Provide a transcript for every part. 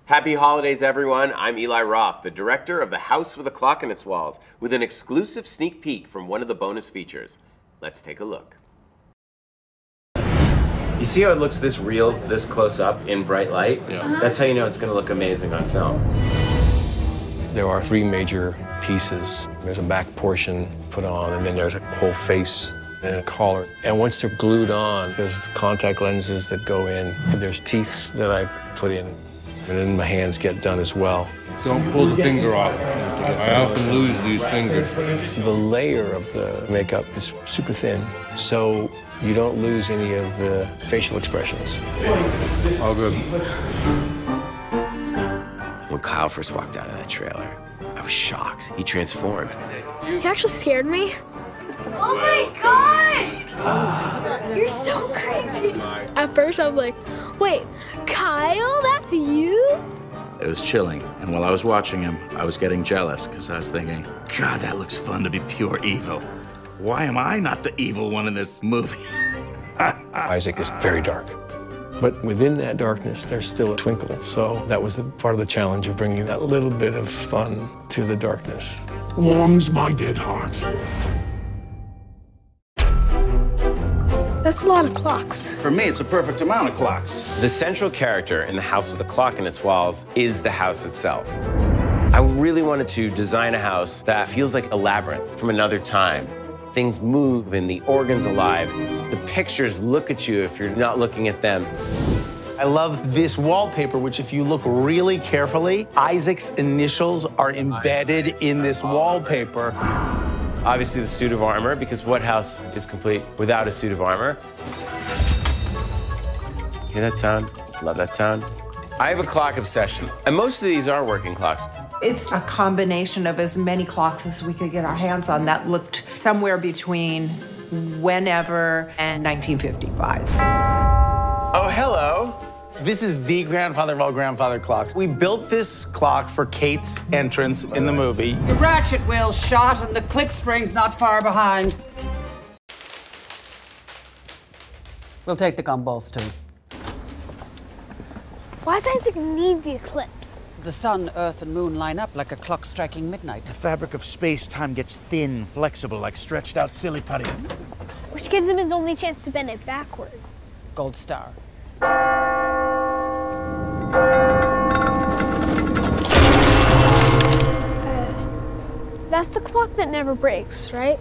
Happy holidays, everyone. I'm Eli Roth, the director of The House with a Clock in Its Walls, with an exclusive sneak peek from one of the bonus features. Let's take a look. You see how it looks this real, this close up in bright light? Yeah. That's how you know it's going to look amazing on film. There are three major pieces. There's a back portion put on, and then there's a whole face and a collar. And once they're glued on, there's contact lenses that go in, and there's teeth that I put in. And then my hands get done as well. Don't pull the finger off. I often lose these fingers. The layer of the makeup is super thin, so you don't lose any of the facial expressions. All good. When Kyle first walked out of that trailer, I was shocked. He transformed. He actually scared me. Oh my gosh! You're so creepy. At first I was like, wait, Kyle, that's you? It was chilling, and while I was watching him, I was getting jealous because I was thinking, God, that looks fun to be pure evil. Why am I not the evil one in this movie? Isaac is very dark, but within that darkness, there's still a twinkle. So that was part of the challenge of bringing that little bit of fun to the darkness. Warms my dead heart. That's a lot of clocks. For me, it's a perfect amount of clocks. The central character in The House with a Clock in Its Walls is the house itself. I really wanted to design a house that feels like a labyrinth from another time. Things move and the organ's alive. The pictures look at you if you're not looking at them. I love this wallpaper, which if you look really carefully, Isaac's initials are embedded in this wallpaper. Obviously the suit of armor, because what house is complete without a suit of armor? Hear that sound? Love that sound. I have a clock obsession, and most of these are working clocks. It's a combination of as many clocks as we could get our hands on that looked somewhere between whenever and 1955. Oh, hello. This is the grandfather of all grandfather clocks. We built this clock for Cate's entrance in the movie. The ratchet wheel's shot and the click spring's not far behind. We'll take the gumballs too. Why does Isaac need the eclipse? The sun, earth, and moon line up like a clock striking midnight. The fabric of space-time gets thin, flexible, like stretched out silly putty. Which gives him his only chance to bend it backward. Gold star. That's the clock that never breaks, right?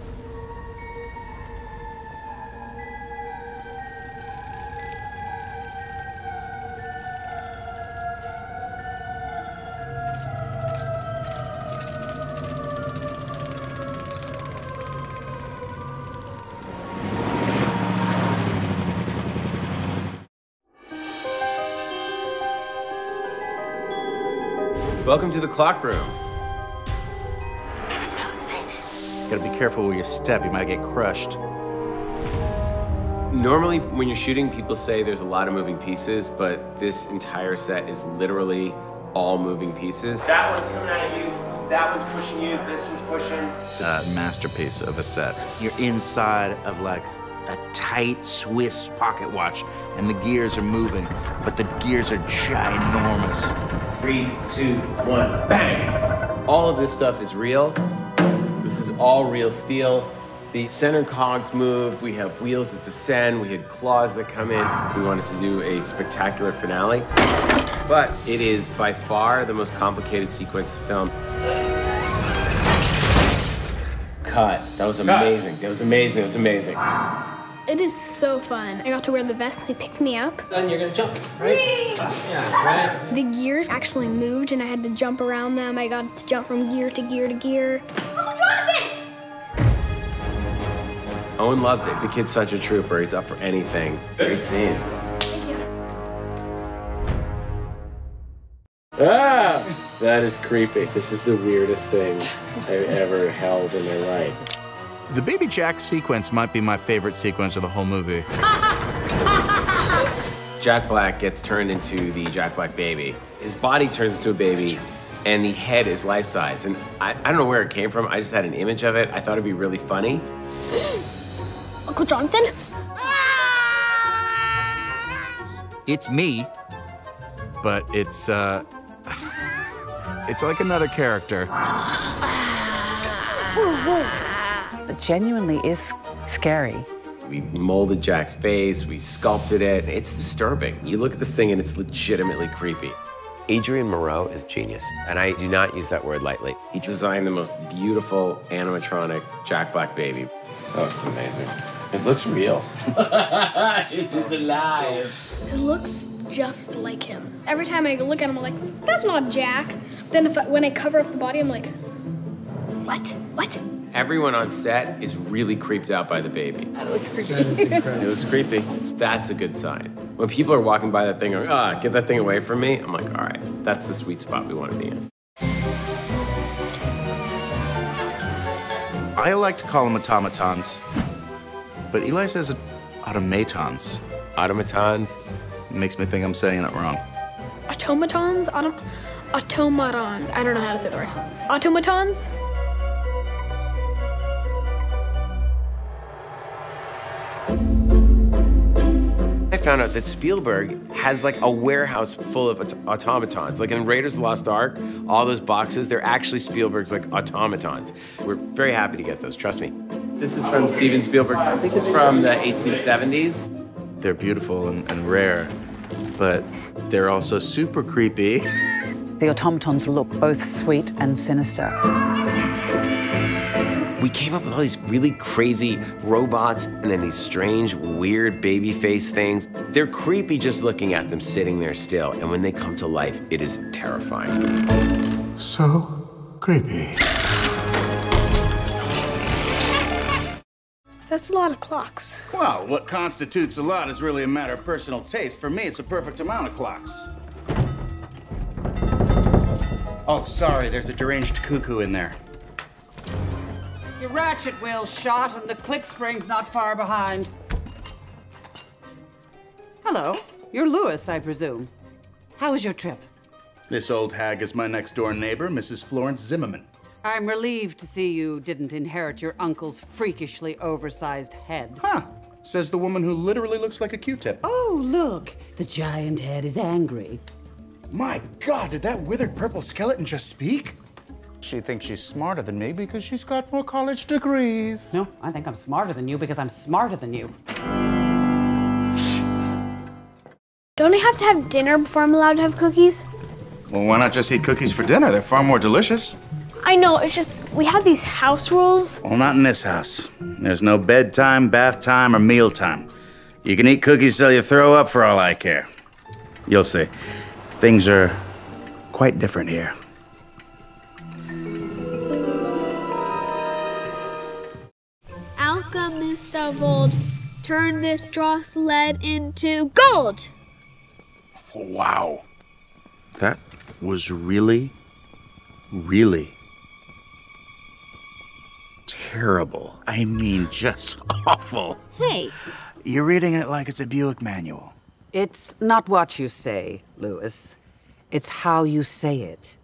Welcome to the clock room. I'm so excited. Gotta be careful where you step, you might get crushed. Normally, when you're shooting, people say there's a lot of moving pieces, but this entire set is literally all moving pieces. That one's coming at you, that one's pushing you, this one's pushing. It's a masterpiece of a set. You're inside of like a tight Swiss pocket watch, and the gears are moving, but the gears are ginormous. 3, 2, 1, bang! All of this stuff is real. This is all real steel. The center cogs move. We have wheels that descend. We had claws that come in. We wanted to do a spectacular finale. But it is by far the most complicated sequence of film. Cut. That was amazing. That was amazing. That was amazing. It is so fun. I got to wear the vest and they picked me up. Then you're gonna jump, right? Yeah, right. The gears actually moved and I had to jump around them. I got to jump from gear to gear to gear. Oh, Jonathan! Owen loves it. The kid's such a trooper. He's up for anything. Great scene. Thank you. Ah! That is creepy. This is the weirdest thing I've ever held in my life. The Baby Jack sequence might be my favorite sequence of the whole movie. Jack Black gets turned into the Jack Black baby. His body turns into a baby, and the head is life-size. And I don't know where it came from. I just had an image of it. I thought it'd be really funny. Uncle Jonathan? It's me, but it's It's like another character. It genuinely is scary. We molded Jack's face, we sculpted it. It's disturbing. You look at this thing and it's legitimately creepy. Adrian Moreau is genius, and I do not use that word lightly. He designed the most beautiful animatronic Jack Black baby. Oh, it's amazing. It looks real. It is alive. It looks just like him. Every time I look at him, I'm like, that's not Jack. Then when I cover up the body, I'm like, what? Everyone on set is really creeped out by the baby. That looks creepy. It looks creepy. That's a good sign. When people are walking by that thing going, get that thing away from me, I'm like, all right, that's the sweet spot we want to be in. I like to call them automatons, but Eli says automatons. Automatons? It makes me think I'm saying it wrong. Automatons? Automaton. I don't know how to say the word. Automatons? I found out that Spielberg has like a warehouse full of automatons. Like in Raiders of the Lost Ark, all those boxes, they're actually Spielberg's like automatons. We're very happy to get those, trust me. This is from Steven Spielberg. I think it's from the 1870s. They're beautiful and rare, but they're also super creepy. The automatons look both sweet and sinister. We came up with all these really crazy robots and then these strange, weird baby face things. They're creepy just looking at them sitting there still, and when they come to life, it is terrifying. So creepy. That's a lot of clocks. Well, what constitutes a lot is really a matter of personal taste. For me, it's a perfect amount of clocks. Oh, sorry, there's a deranged cuckoo in there. Your ratchet wheel's shot and the click spring's not far behind. Hello, you're Lewis, I presume. How was your trip? This old hag is my next-door neighbor, Mrs. Florence Zimmerman. I'm relieved to see you didn't inherit your uncle's freakishly oversized head. Huh, says the woman who literally looks like a Q-tip. Oh, look, the giant head is angry. My God, did that withered purple skeleton just speak? She thinks she's smarter than me because she's got more college degrees. No, I think I'm smarter than you because I'm smarter than you. Don't I have to have dinner before I'm allowed to have cookies? Well, why not just eat cookies for dinner? They're far more delicious. I know, it's just, we have these house rules. Well, not in this house. There's no bedtime, bath time, or meal time. You can eat cookies till you throw up for all I care. You'll see. Things are quite different here. Alchemist of old, turn this dross lead into gold. Wow. That was really, really terrible. I mean, just awful. Hey. You're reading it like it's a Buick manual. It's not what you say, Lewis. It's how you say it.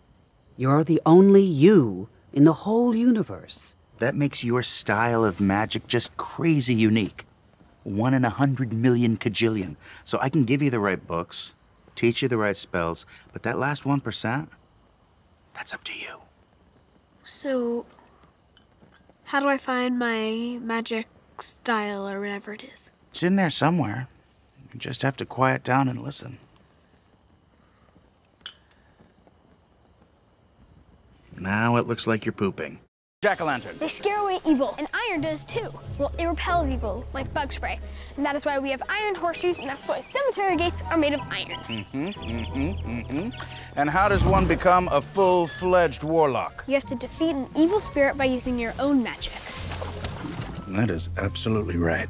You're the only you in the whole universe. That makes your style of magic just crazy unique. 1 in 100 million kajillion. So I can give you the right books, teach you the right spells, but that last 1%, that's up to you. So, how do I find my magic style or whatever it is? It's in there somewhere. You just have to quiet down and listen. Now it looks like you're pooping. Jack-o'-lantern. They scare away evil, and iron does too. Well, it repels evil, like bug spray. And that is why we have iron horseshoes, and that's why cemetery gates are made of iron. And how does one become a full-fledged warlock? You have to defeat an evil spirit by using your own magic. That is absolutely right.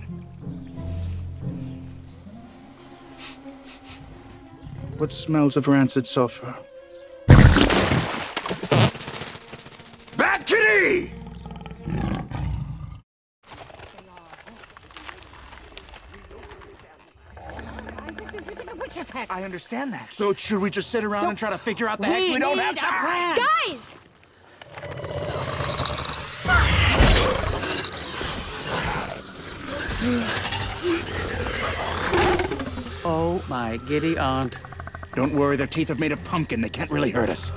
What smells of rancid sulfur? Bad kitty! I understand that. So should we just sit around and try to figure out the hex? We don't have time! Guys! Oh, my giddy aunt. Don't worry, their teeth are made of pumpkin. They can't really hurt us.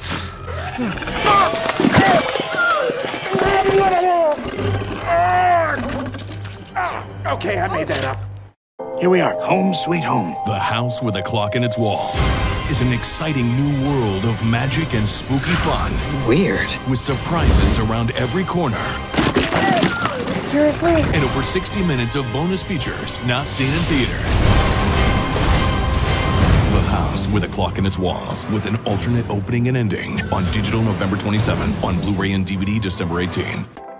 Okay, I made that up. Here we are, home sweet home. The house with a clock in its walls is an exciting new world of magic and spooky fun. Weird. With surprises around every corner. Seriously? And over 60 minutes of bonus features not seen in theaters. The house with a clock in its walls, with an alternate opening and ending. On digital November 27th, on Blu-ray and DVD December 18th.